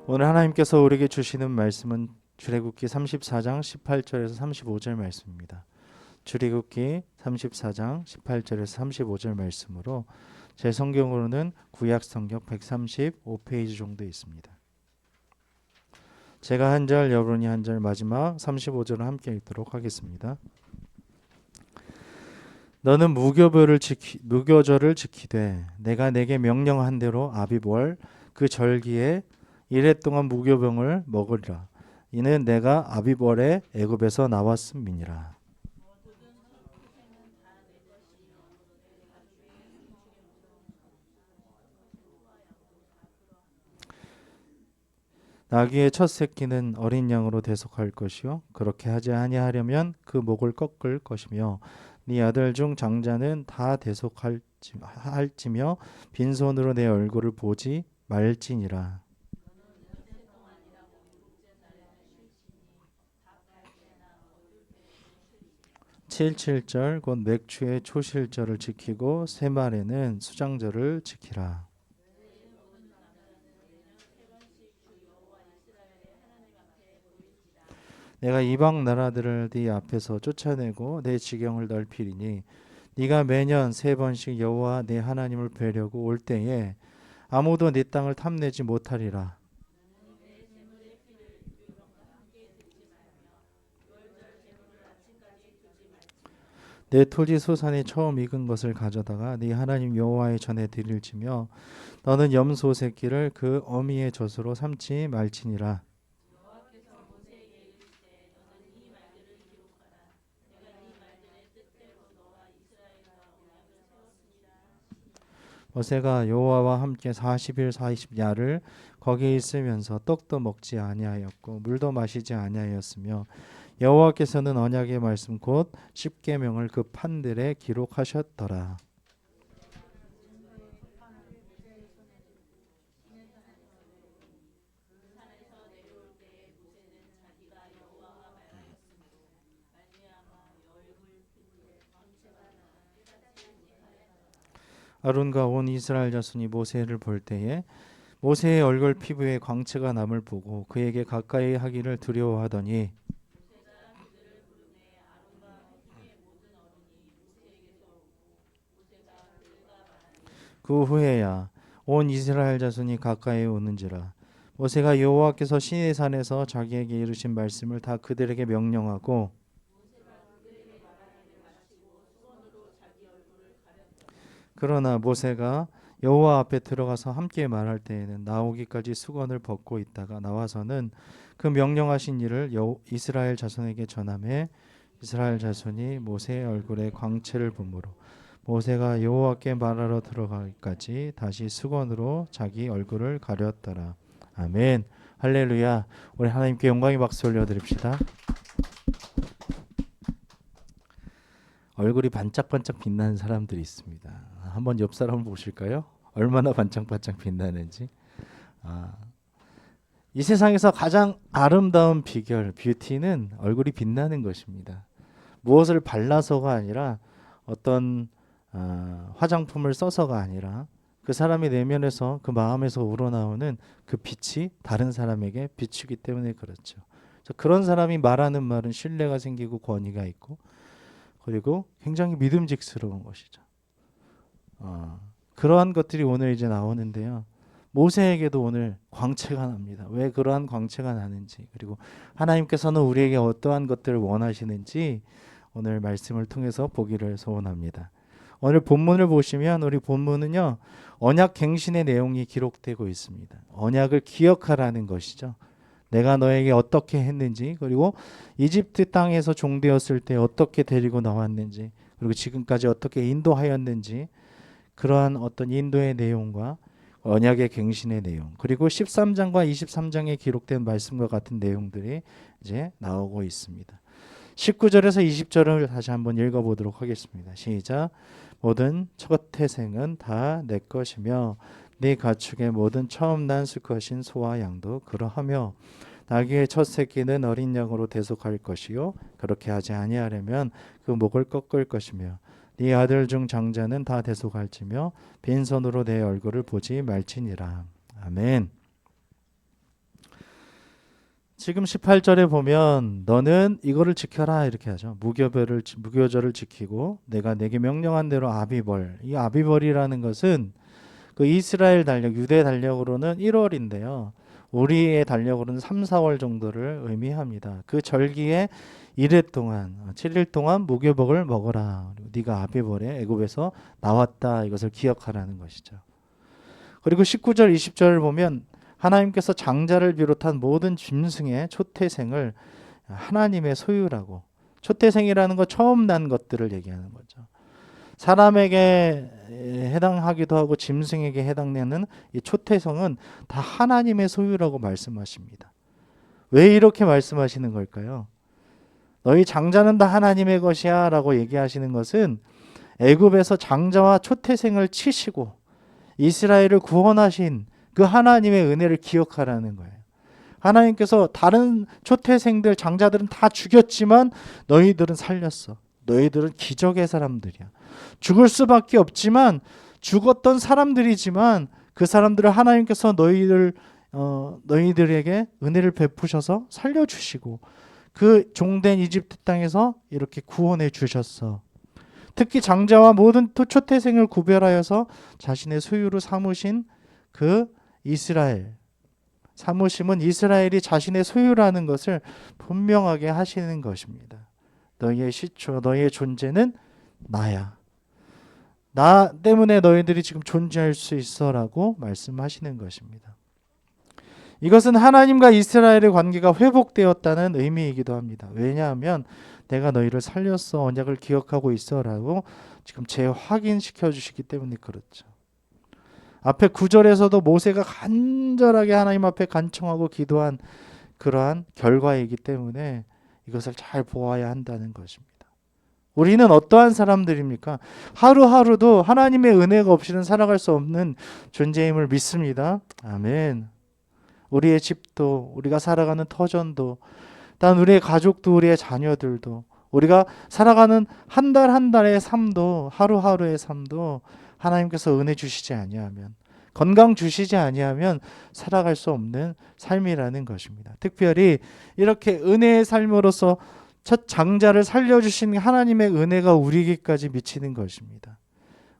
오늘 하나님께서 우리에게 주시는 말씀은 출애굽기 34장 18절에서 35절 말씀입니다. 출애굽기 34장 18절에서 35절 말씀으로 제 성경으로는 구약 성경 135페이지 정도 있습니다. 제가 한 절, 여러분이 한 절, 마지막 35절을 함께 읽도록 하겠습니다. 너는 무교절을 지키되 내가 내게 명령한 대로 아비월 그 절기에 이래 동안 무교병을 먹으리라. 이는 내가 아비월에 애굽에서 나왔음이니라. 나귀의 첫 새끼는 어린 양으로 대속할 것이요 그렇게 하지 아니하려면 그 목을 꺾을 것이며 네 아들 중 장자는 다 대속할지며 빈손으로 내 얼굴을 보지 말지니라. 77절 곧 맥추의 초실절을 지키고 새말에는 수장절을 지키라. 내가 이방 나라들을 네 앞에서 쫓아내고 내 지경을 넓히리니 네가 매년 3번씩 여호와 네 하나님을 뵈려고 올 때에 아무도 네 땅을 탐내지 못하리라. 내 토지 소산이 처음 익은 것을 가져다가 네 하나님 여호와의 전에 드릴지며 너는 염소 새끼를 그 어미의 젖으로 삼지 말지니라. 모세가 여호와와 함께 40일 40야를 거기 있으면서 떡도 먹지 아니하였고 물도 마시지 아니하였으며 여호와께서는 언약의 말씀 곧 십계명을 그 판들에 기록하셨더라. 아론과 온 이스라엘 자손이 모세를 볼 때에 모세의 얼굴 피부에 광채가 남을 보고 그에게 가까이 하기를 두려워하더니 그 후에야 온 이스라엘 자손이 가까이 오는지라. 모세가 여호와께서 시내 산에서 자기에게 이르신 말씀을 다 그들에게 명령하고 그러나 모세가 여호와 앞에 들어가서 함께 말할 때에는 나오기까지 수건을 벗고 있다가 나와서는 그 명령하신 일을 이스라엘 자손에게 전하매 이스라엘 자손이 모세의 얼굴에 광채를 보므로 모세가 여호와께 말하러 들어가기까지 다시 수건으로 자기 얼굴을 가렸더라. 아멘. 할렐루야. 우리 하나님께 영광의 박수 올려드립시다. 얼굴이 반짝반짝 빛나는 사람들이 있습니다. 한번 옆 사람을 보실까요? 얼마나 반짝반짝 빛나는지. 이 세상에서 가장 아름다운 비결, 뷰티는 얼굴이 빛나는 것입니다. 무엇을 발라서가 아니라 어떤 화장품을 써서가 아니라 그 사람의 내면에서 그 마음에서 우러나오는 그 빛이 다른 사람에게 비추기 때문에 그렇죠. 그런 사람이 말하는 말은 신뢰가 생기고 권위가 있고 그리고 굉장히 믿음직스러운 것이죠. 그러한 것들이 오늘 이제 나오는데요. 모세에게도 오늘 광채가 납니다. 왜 그러한 광채가 나는지 그리고 하나님께서는 우리에게 어떠한 것들을 원하시는지 오늘 말씀을 통해서 보기를 소원합니다. 오늘 본문을 보시면 우리 본문은요. 언약 갱신의 내용이 기록되고 있습니다. 언약을 기억하라는 것이죠. 내가 너에게 어떻게 했는지 그리고 이집트 땅에서 종되었을 때 어떻게 데리고 나왔는지 그리고 지금까지 어떻게 인도하였는지 그러한 어떤 인도의 내용과 언약의 갱신의 내용 그리고 13장과 23장에 기록된 말씀과 같은 내용들이 이제 나오고 있습니다. 19절에서 20절을 다시 한번 읽어보도록 하겠습니다. 시작. 모든 첫 태생은 다 내 것이며 네 가축의 모든 처음 난 수컷인 소와 양도 그러하며 나귀의 첫 새끼는 어린 양으로 대속할 것이요 그렇게 하지 아니하려면 그 목을 꺾을 것이며 네 아들 중 장자는 다 대속할지며 빈손으로 내 얼굴을 보지 말지니라. 아멘. 지금 18절에 보면 너는 이거를 지켜라 이렇게 하죠. 무교절을 지키고 내가 내게 명령한 대로 아비벌. 이 아비벌이라는 것은 그 이스라엘 달력, 유대 달력으로는 1월인데요. 우리의 달력으로는 3, 4월 정도를 의미합니다. 그 절기에 1회 동안 7일 동안 무교복을 먹어라. 그리고 네가 아비벌에 애굽에서 나왔다. 이것을 기억하라는 것이죠. 그리고 19절, 20절을 보면 하나님께서 장자를 비롯한 모든 짐승의 초태생을 하나님의 소유라고. 초태생이라는 거 처음 난 것들을 얘기하는 거죠. 사람에게 해당하기도 하고 짐승에게 해당되는 이 초태성은 다 하나님의 소유라고 말씀하십니다. 왜 이렇게 말씀하시는 걸까요? 너희 장자는 다 하나님의 것이야 라고 얘기하시는 것은 애굽에서 장자와 초태생을 치시고 이스라엘을 구원하신 그 하나님의 은혜를 기억하라는 거예요. 하나님께서 다른 초태생들 장자들은 다 죽였지만 너희들은 살렸어. 너희들은 기적의 사람들이야. 죽을 수밖에 없지만 죽었던 사람들이지만 그 사람들을 하나님께서 너희들에게 은혜를 베푸셔서 살려주시고 그 종된 이집트 땅에서 이렇게 구원해 주셨어. 특히 장자와 모든 초태생을 구별하여서 자신의 소유로 삼으신 그 이스라엘, 삼으심은 이스라엘이 자신의 소유라는 것을 분명하게 하시는 것입니다. 너희의 시초, 너희의 존재는 나야. 나 때문에 너희들이 지금 존재할 수 있어라고 말씀하시는 것입니다. 이것은 하나님과 이스라엘의 관계가 회복되었다는 의미이기도 합니다. 왜냐하면 내가 너희를 살렸어, 언약을 기억하고 있어라고 지금 재확인시켜 주시기 때문에 그렇죠. 앞에 9절에서도 모세가 간절하게 하나님 앞에 간청하고 기도한 그러한 결과이기 때문에 이것을 잘 보아야 한다는 것입니다. 우리는 어떠한 사람들입니까? 하루하루도 하나님의 은혜가 없이는 살아갈 수 없는 존재임을 믿습니다. 아멘. 우리의 집도, 우리가 살아가는 터전도, 단 우리의 가족도, 우리의 자녀들도, 우리가 살아가는 한 달 한 달의 삶도, 하루하루의 삶도 하나님께서 은혜 주시지 아니하면, 건강 주시지 아니하면 살아갈 수 없는 삶이라는 것입니다. 특별히 이렇게 은혜의 삶으로서 첫 장자를 살려주신 하나님의 은혜가 우리에게까지 미치는 것입니다.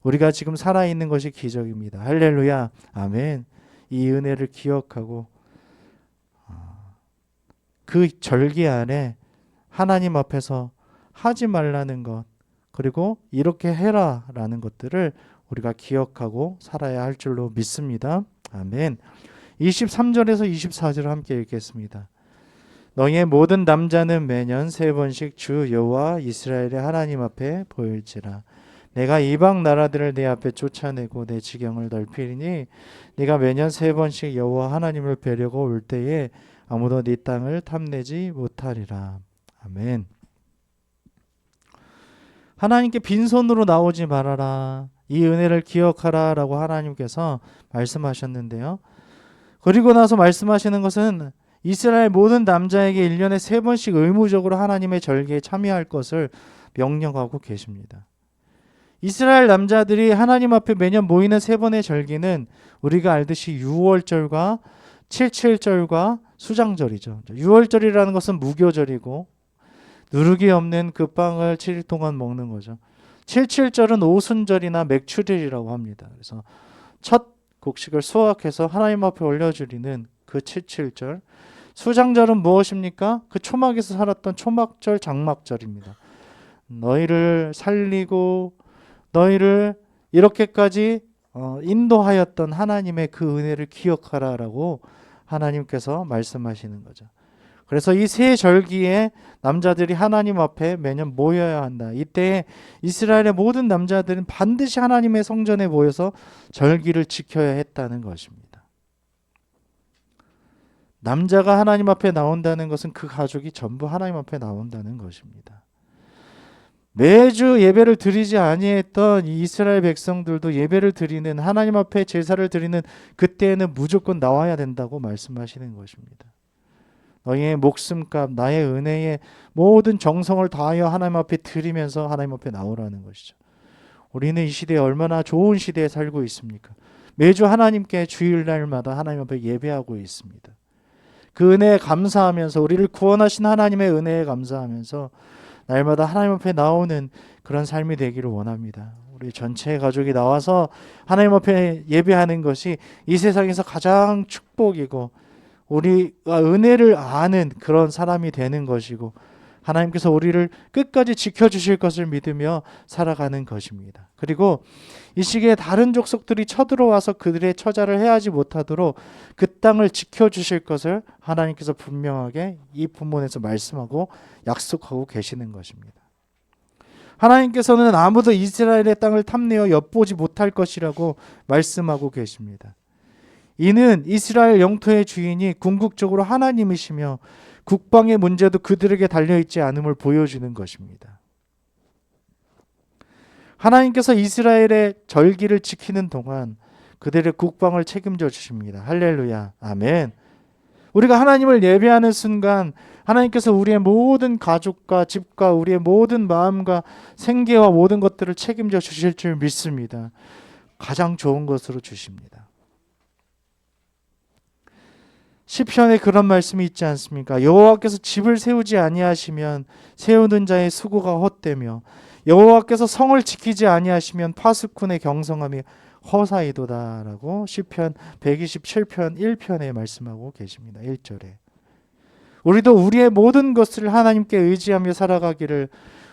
우리가 지금 살아있는 것이 기적입니다. 할렐루야, 아멘. 이 은혜를 기억하고 그 절기 안에 하나님 앞에서 하지 말라는 것, 그리고 이렇게 해라 라는 것들을 우리가 기억하고 살아야 할 줄로 믿습니다. 아멘. 23절에서 24절을 함께 읽겠습니다. 너희의 모든 남자는 매년 3번씩 주 여호와 이스라엘의 하나님 앞에 보일지라. 내가 이방 나라들을 내 앞에 쫓아내고 내 지경을 넓히리니 네가 매년 3번씩 여호와 하나님을 뵈려고 올 때에 아무도 네 땅을 탐내지 못하리라. 아멘. 하나님께 빈손으로 나오지 말아라. 이 은혜를 기억하라 라고 하나님께서 말씀하셨는데요. 그리고 나서 말씀하시는 것은 이스라엘 모든 남자에게 1년에 3번씩 의무적으로 하나님의 절기에 참여할 것을 명령하고 계십니다. 이스라엘 남자들이 하나님 앞에 매년 모이는 3번의 절기는 우리가 알듯이 6월절과 7.7절과 수장절이죠. 6월절이라는 것은 무교절이고 누룩이 없는 그 빵을 7일 동안 먹는 거죠. 7.7절은 오순절이나 맥추절이라고 합니다. 그래서 첫 곡식을 수확해서 하나님 앞에 올려드리는 그 7.7절. 수장절은 무엇입니까? 그 초막에서 살았던 초막절, 장막절입니다. 너희를 살리고 너희를 이렇게까지 인도하였던 하나님의 그 은혜를 기억하라라고 하나님께서 말씀하시는 거죠. 그래서 이 세 절기에 남자들이 하나님 앞에 매년 모여야 한다. 이때 이스라엘의 모든 남자들은 반드시 하나님의 성전에 모여서 절기를 지켜야 했다는 것입니다. 남자가 하나님 앞에 나온다는 것은 그 가족이 전부 하나님 앞에 나온다는 것입니다. 매주 예배를 드리지 아니했던 이 이스라엘 백성들도 예배를 드리는, 하나님 앞에 제사를 드리는 그때에는 무조건 나와야 된다고 말씀하시는 것입니다. 너희의 목숨값, 나의 은혜에 모든 정성을 다하여 하나님 앞에 드리면서 하나님 앞에 나오라는 것이죠. 우리는 이 시대에 얼마나 좋은 시대에 살고 있습니까? 매주 하나님께 주일날마다 하나님 앞에 예배하고 있습니다. 그 은혜에 감사하면서 우리를 구원하신 하나님의 은혜에 감사하면서 날마다 하나님 앞에 나오는 그런 삶이 되기를 원합니다. 우리 전체 가족이 나와서 하나님 앞에 예배하는 것이 이 세상에서 가장 축복이고 우리가 은혜를 아는 그런 사람이 되는 것이고 하나님께서 우리를 끝까지 지켜주실 것을 믿으며 살아가는 것입니다. 그리고 이 시기에 다른 족속들이 쳐들어와서 그들의 처자를 해하지 못하도록 그 땅을 지켜주실 것을 하나님께서 분명하게 이 본문에서 말씀하고 약속하고 계시는 것입니다. 하나님께서는 아무도 이스라엘의 땅을 탐내어 엿보지 못할 것이라고 말씀하고 계십니다. 이는 이스라엘 영토의 주인이 궁극적으로 하나님이시며 국방의 문제도 그들에게 달려있지 않음을 보여주는 것입니다. 하나님께서 이스라엘의 절기를 지키는 동안 그들의 국방을 책임져 주십니다. 할렐루야. 아멘. 우리가 하나님을 예배하는 순간 하나님께서 우리의 모든 가족과 집과 우리의 모든 마음과 생계와 모든 것들을 책임져 주실 줄 믿습니다. 가장 좋은 것으로 주십니다. 시편에 그런 말씀이 있지 않습니까? 여호와께서 집을 세우지 아니하시면 세우는 자의 수고가 헛되며 여호와께서 성을 지키지 아니하시면 파수꾼의 경성함이 허사이도다라고 시편 127편 1편에 말씀하고 계십니다. 1절에. 우리도 우리의 모든 것을 하나님께 의지하며 살아가기를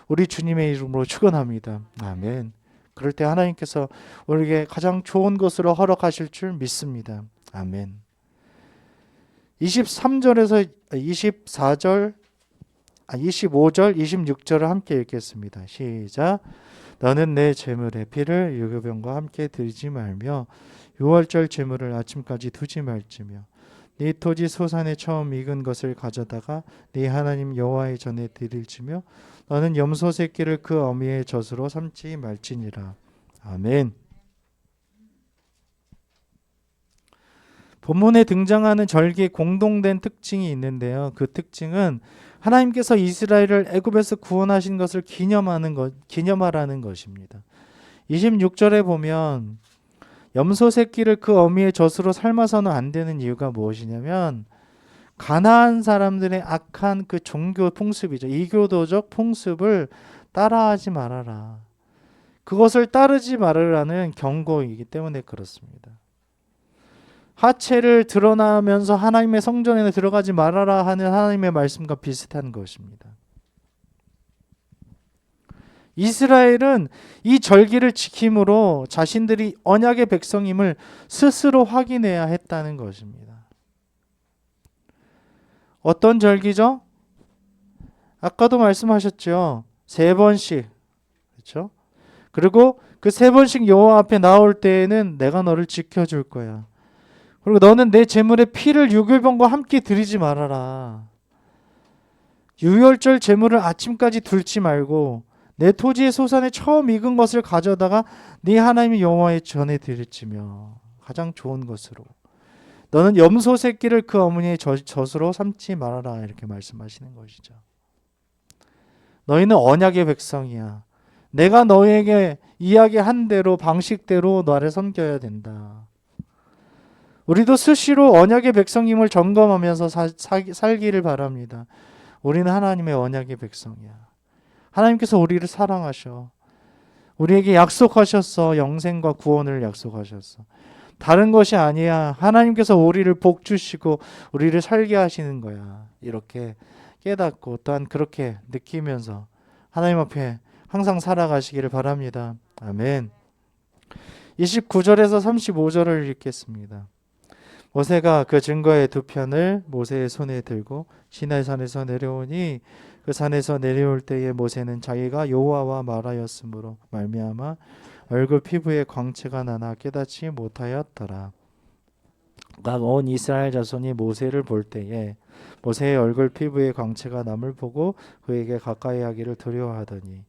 우리 주님의 이름으로 축원합니다. 아멘. 그럴 때 하나님께서 우리에게 가장 좋은 것으로 허락하실 줄 믿습니다. 아멘. 23절에서 24절 25절 26절을 함께 읽겠습니다. 시작. 너는 내 제물의 피를 유교병과 함께 들이지 말며 유월절 제물을 아침까지 두지 말지며 네 토지 소산에 처음 익은 것을 가져다가 네 하나님 여호와의 전에 드릴지며 너는 염소 새끼를 그 어미의 젖으로 삼지 말지니라. 아멘. 본문에 등장하는 절기의 공동된 특징이 있는데요. 그 특징은 하나님께서 이스라엘을 애굽에서 구원하신 것을 기념하라는 것입니다. 26절에 보면 염소 새끼를 그 어미의 젖으로 삶아서는 안 되는 이유가 무엇이냐면 가나안 사람들의 악한 그 종교 풍습이죠. 이교도적 풍습을 따라하지 말아라. 그것을 따르지 말으라는 경고이기 때문에 그렇습니다. 하체를 드러나면서 하나님의 성전에 들어가지 말아라 하는 하나님의 말씀과 비슷한 것입니다. 이스라엘은 이 절기를 지킴으로 자신들이 언약의 백성임을 스스로 확인해야 했다는 것입니다. 어떤 절기죠? 아까도 말씀하셨죠. 3번씩. 그렇죠? 그리고 그 3번씩 여호와 앞에 나올 때에는 내가 너를 지켜줄 거야. 그리고 너는 내 제물의 피를 유월병과 함께 드리지 말아라. 유월절 제물을 아침까지 둘지 말고 내 토지의 소산에 처음 익은 것을 가져다가 네 하나님 여호와의 전에 드릴지며 가장 좋은 것으로 너는 염소 새끼를 그 어머니의 젖으로 삼지 말아라 이렇게 말씀하시는 것이죠. 너희는 언약의 백성이야. 내가 너에게 이야기한 대로 방식대로 나를 섬겨야 된다. 우리도 수시로 언약의 백성임을 점검하면서 살기를 바랍니다. 우리는 하나님의 언약의 백성이야. 하나님께서 우리를 사랑하셔. 우리에게 약속하셨어. 영생과 구원을 약속하셨어. 다른 것이 아니야. 하나님께서 우리를 복 주시고 우리를 살게 하시는 거야. 이렇게 깨닫고 또한 그렇게 느끼면서 하나님 앞에 항상 살아가시기를 바랍니다. 아멘. 29절에서 35절을 읽겠습니다. 모세가 그 증거의 2편을 모세의 손에 들고 시나이 산에서 내려오니 그 산에서 내려올 때에 모세는 자기가 여호와와 말하였으므로 말미암아 얼굴 피부에 광채가 나나 깨닫지 못하였더라. 각 온 이스라엘 자손이 모세를 볼 때에 모세의 얼굴 피부에 광채가 남을 보고 그에게 가까이 하기를 두려워하더니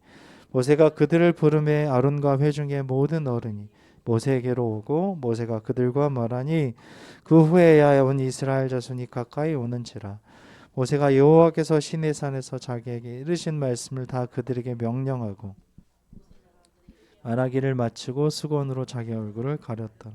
모세가 그들을 부르매 아론과 회중의 모든 어른이 모세에게로 오고 모세가 그들과 말하니 그 후에야 온 이스라엘 자손이 가까이 오는지라. 모세가 여호와께서 시내산에서 자기에게 이르신 말씀을 다 그들에게 명령하고 말하기를 마치고 수건으로 자기 얼굴을 가렸다.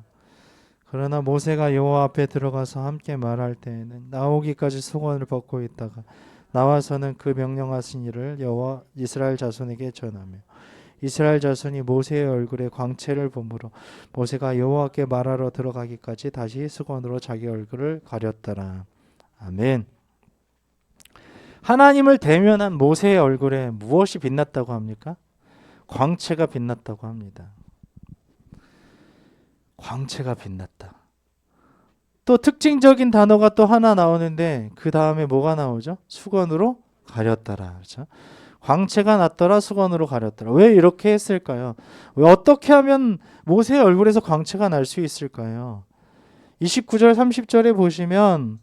그러나 모세가 여호와 앞에 들어가서 함께 말할 때에는 나오기까지 수건을 벗고 있다가 나와서는 그 명령하신 일을 여호와 이스라엘 자손에게 전하며 이스라엘 자손이 모세의 얼굴에 광채를 보므로 모세가 여호와께 말하러 들어가기까지 다시 수건으로 자기 얼굴을 가렸더라. 아멘. 하나님을 대면한 모세의 얼굴에 무엇이 빛났다고 합니까? 광채가 빛났다고 합니다. 광채가 빛났다. 또 특징적인 단어가 또 하나 나오는데 그 다음에 뭐가 나오죠? 수건으로 가렸더라. 그렇죠? 광채가 났더라, 수건으로 가렸더라. 왜 이렇게 했을까요? 왜 어떻게 하면 모세의 얼굴에서 광채가 날 수 있을까요? 29절 30절에 보시면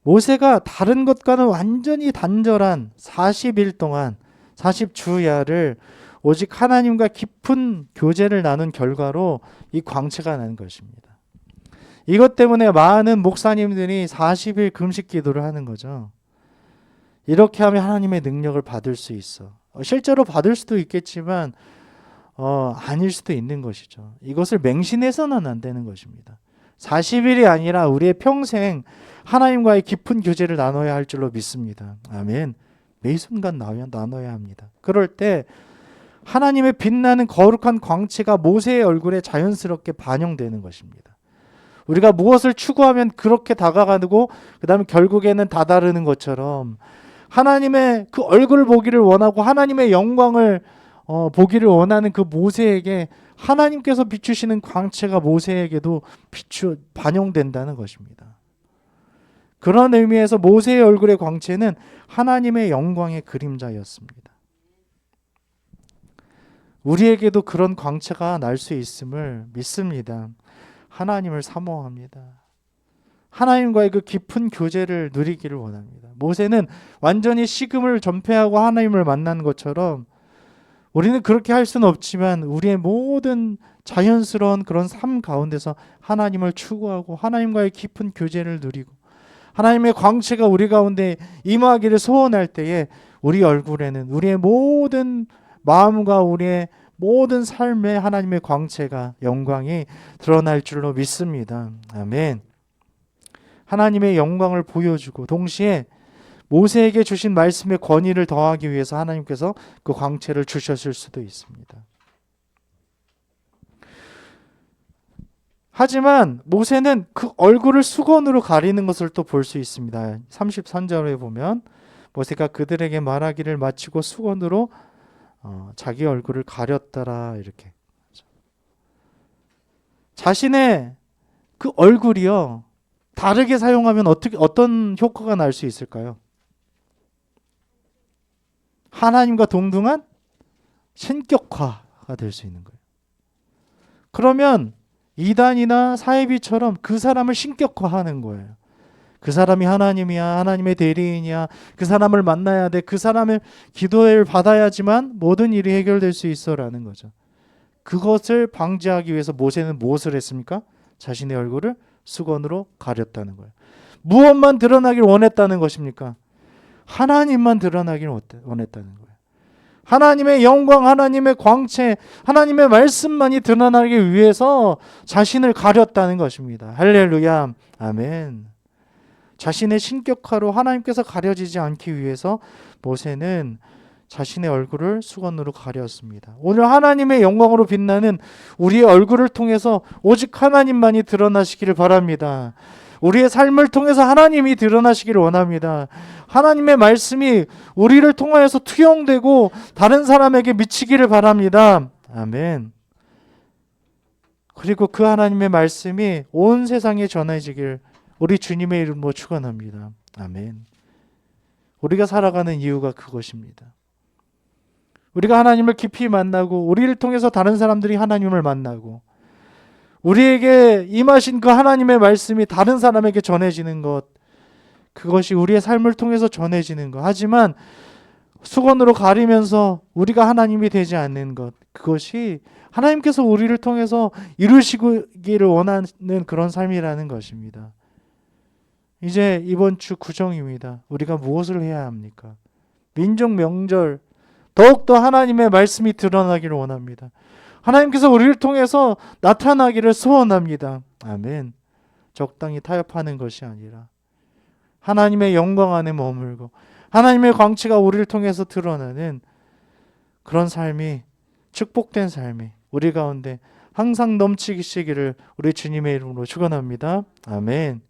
모세가 다른 것과는 완전히 단절한 40일 동안 40주야를 오직 하나님과 깊은 교제를 나눈 결과로 이 광채가 난 것입니다. 이것 때문에 많은 목사님들이 40일 금식 기도를 하는 거죠. 이렇게 하면 하나님의 능력을 받을 수 있어. 실제로 받을 수도 있겠지만 아닐 수도 있는 것이죠. 이것을 맹신해서는 안 되는 것입니다. 40일이 아니라 우리의 평생 하나님과의 깊은 교제를 나눠야 할 줄로 믿습니다. 아멘. 매 순간 나눠야 합니다. 그럴 때 하나님의 빛나는 거룩한 광채가 모세의 얼굴에 자연스럽게 반영되는 것입니다. 우리가 무엇을 추구하면 그렇게 다가가고 그 다음에 결국에는 다다르는 것처럼 하나님의 그 얼굴을 보기를 원하고 하나님의 영광을 보기를 원하는 그 모세에게 하나님께서 비추시는 광채가 모세에게도 반영된다는 것입니다. 그런 의미에서 모세의 얼굴의 광채는 하나님의 영광의 그림자였습니다. 우리에게도 그런 광채가 날 수 있음을 믿습니다. 하나님을 사모합니다. 하나님과의 그 깊은 교제를 누리기를 원합니다. 모세는 완전히 식음을 전폐하고 하나님을 만난 것처럼 우리는 그렇게 할 수는 없지만 우리의 모든 자연스러운 그런 삶 가운데서 하나님을 추구하고 하나님과의 깊은 교제를 누리고 하나님의 광채가 우리 가운데 임하기를 소원할 때에 우리 얼굴에는 우리의 모든 마음과 우리의 모든 삶에 하나님의 광채가 영광이 드러날 줄로 믿습니다. 아멘. 하나님의 영광을 보여주고 동시에 모세에게 주신 말씀의 권위를 더하기 위해서 하나님께서 그 광채를 주셨을 수도 있습니다. 하지만 모세는 그 얼굴을 수건으로 가리는 것을 또 볼 수 있습니다. 33절에 보면 모세가 그들에게 말하기를 마치고 수건으로 자기 얼굴을 가렸더라 이렇게. 자신의 그 얼굴이요 다르게 사용하면 어떤 효과가 날 수 있을까요? 하나님과 동등한 신격화가 될 수 있는 거예요. 그러면 이단이나 사이비처럼 그 사람을 신격화하는 거예요. 그 사람이 하나님이야, 하나님의 대리인이야, 그 사람을 만나야 돼, 그 사람의 기도를 받아야지만 모든 일이 해결될 수 있어라는 거죠. 그것을 방지하기 위해서 모세는 무엇을 했습니까? 자신의 얼굴을 수건으로 가렸다는 거예요. 무엇만 드러나길 원했다는 것입니까? 하나님만 드러나길 원했다는 거예요. 하나님의 영광, 하나님의 광채, 하나님의 말씀만이 드러나기 위해서 자신을 가렸다는 것입니다. 할렐루야, 아멘. 자신의 신격화로 하나님께서 가려지지 않기 위해서 모세는 자신의 얼굴을 수건으로 가렸습니다. 오늘 하나님의 영광으로 빛나는 우리의 얼굴을 통해서 오직 하나님만이 드러나시기를 바랍니다. 우리의 삶을 통해서 하나님이 드러나시기를 원합니다. 하나님의 말씀이 우리를 통하여서 투영되고 다른 사람에게 미치기를 바랍니다. 아멘. 그리고 그 하나님의 말씀이 온 세상에 전해지길 우리 주님의 이름으로 축원합니다. 아멘. 우리가 살아가는 이유가 그것입니다. 우리가 하나님을 깊이 만나고 우리를 통해서 다른 사람들이 하나님을 만나고 우리에게 임하신 그 하나님의 말씀이 다른 사람에게 전해지는 것, 그것이 우리의 삶을 통해서 전해지는 것. 하지만 수건으로 가리면서 우리가 하나님이 되지 않는 것, 그것이 하나님께서 우리를 통해서 이루시기를 원하는 그런 삶이라는 것입니다. 이제 이번 주 구정입니다. 우리가 무엇을 해야 합니까? 민족 명절 더욱더 하나님의 말씀이 드러나기를 원합니다. 하나님께서 우리를 통해서 나타나기를 소원합니다. 아멘. 적당히 타협하는 것이 아니라 하나님의 영광 안에 머물고 하나님의 광채가 우리를 통해서 드러나는 그런 삶이, 축복된 삶이 우리 가운데 항상 넘치시기를 우리 주님의 이름으로 축원합니다. 아멘.